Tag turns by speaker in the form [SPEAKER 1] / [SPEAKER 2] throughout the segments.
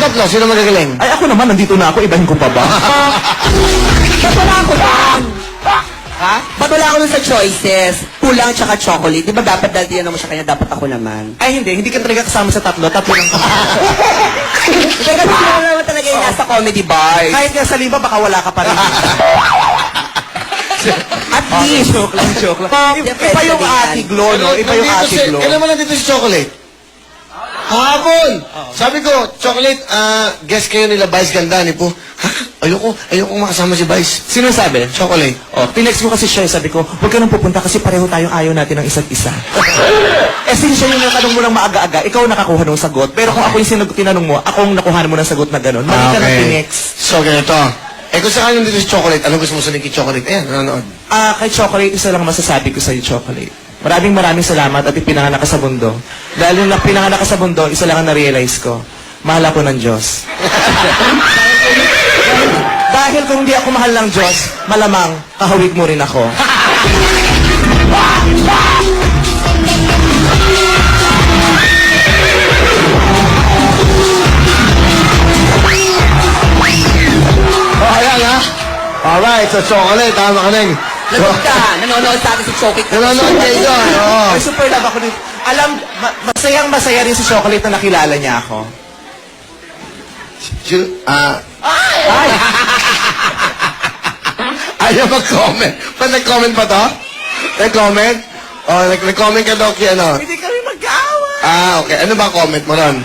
[SPEAKER 1] tatlo, sino magagaling?
[SPEAKER 2] Ay, ako naman, nandito na ako. Ibahin ko pa ba?
[SPEAKER 3] Ba't wala ako lang? Ha? Ba't wala ako lang sa choices? Pulang tsaka chocolate. Di ba dapat dahil tinanong mo sa kanya, dapat ako naman?
[SPEAKER 2] Ay, hindi. Hindi ka talaga kasama sa tatlo. Tatlo lang ka.
[SPEAKER 3] Teka, sino naman talaga yung nasa comedy bar?
[SPEAKER 2] Kahit nga sa lima, baka wala ka pa rin.
[SPEAKER 3] At least.
[SPEAKER 2] Joke lang, joke lang. Iba yung Ate Glo, no? Iba yung Ate Glo.
[SPEAKER 1] Kailan mo nandito si Chocolate? Hapon! Sabi ko, Chocolate, guest kayo nila Vice Ganda ni po. Ha? Ayoko makasama si Vice.
[SPEAKER 2] Sino sabi?
[SPEAKER 1] Chocolate.
[SPEAKER 2] Oh, tinext ko kasi siya, sabi ko, huwag ka nang pupunta kasi pareho tayong ayaw natin ng isa't isa. Sin siya yung natanong mo ng maaga-aga, ikaw nakakuha ng sagot. Pero kung ako yung tinanong mo, akong nakuha mo ng sagot na gano'n. Mali ka ng tinext.
[SPEAKER 1] So, ganito. Kung saan nandito si Chocolate, anong gusto mo sabihin kay Chocolate? Ayan, nanonood.
[SPEAKER 2] Kay Chocolate, isa lang masasabi ko sa'yo, Chocolate. Maraming salamat at ipinanganak ka sa mundo. Dahil yung pinanganak ka sa mundo, isa lang ang na-realize ko. Mahal ako ng Diyos. Dahil kung hindi ako mahal ng Diyos, malamang kahawig mo rin ako.
[SPEAKER 1] Ayan ha? Alright, so Chocolate, tama ka rin.
[SPEAKER 3] Lagot ka. Nanonood sa atin si Chocolate.
[SPEAKER 1] Nanonood kayo doon. Oo.
[SPEAKER 2] Ay, super love ako dito. Alam, masayang-masaya rin si Chocolate na nakilala niya ako.
[SPEAKER 1] Ay! Ayaw mag-comment. Ba't nag-comment pa to? Nag-comment? Oh, nag-comment ka daw kaya ano?
[SPEAKER 2] Hindi kami mag-awa.
[SPEAKER 1] Okay. Ano ba comment mo ron?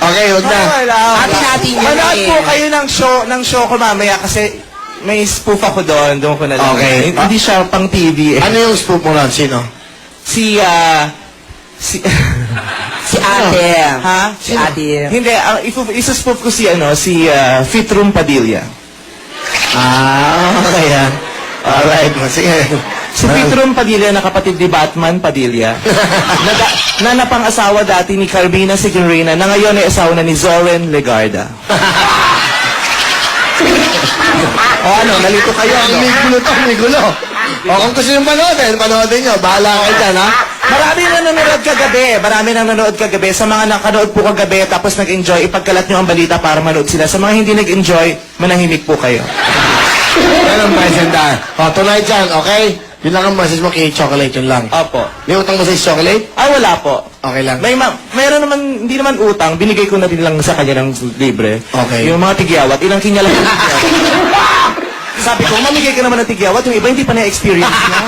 [SPEAKER 1] Okay, huwag na.
[SPEAKER 3] Hati-hati niya
[SPEAKER 2] Manood
[SPEAKER 3] eh.
[SPEAKER 2] po kayo ng show ko mamaya kasi may spoof ako doon ko na lang.
[SPEAKER 1] Okay.
[SPEAKER 2] Hindi siya pang TV eh.
[SPEAKER 1] Ano yung spoof mo ron? Sino?
[SPEAKER 2] Si
[SPEAKER 3] Si ate.
[SPEAKER 2] Ha?
[SPEAKER 3] Si ate.
[SPEAKER 2] Hindi, isa-spoof ko si Fitrum Padilla.
[SPEAKER 1] Okay. Alright, sige.
[SPEAKER 2] Si Fitrum Padilla na kapatid ni Batman Padilla. na napang-asawa dati ni Carmina Signorina na ngayon ay asawa na ni Zoren Legarda. Nalito kayo.
[SPEAKER 1] May gulo. Kung gusto nyo panoodin nyo. Bahala kayo dyan, ha?
[SPEAKER 2] Marami na nanonood kagabi. Sa mga nakanood po kagabi tapos nag-enjoy, ipagkalat nyo ang balita para manood sila. Sa mga hindi nag-enjoy, manahimik po kayo.
[SPEAKER 1] Yan ang message na. Tonight dyan, okay? Yun lang ang message mo kay Chocolate, yun lang.
[SPEAKER 2] Opo.
[SPEAKER 1] May utang mo sa Chocolate?
[SPEAKER 2] Ay, wala po.
[SPEAKER 1] Okay lang.
[SPEAKER 2] Mayroon naman, hindi naman utang. Binigay ko na din lang sa kanya ng libre.
[SPEAKER 1] Okay.
[SPEAKER 2] Yung mga tigyawat, ilang kinya lang. Sabi ko, mamigay ka naman ng tigyawat. Yung iba hindi pa na-experience na.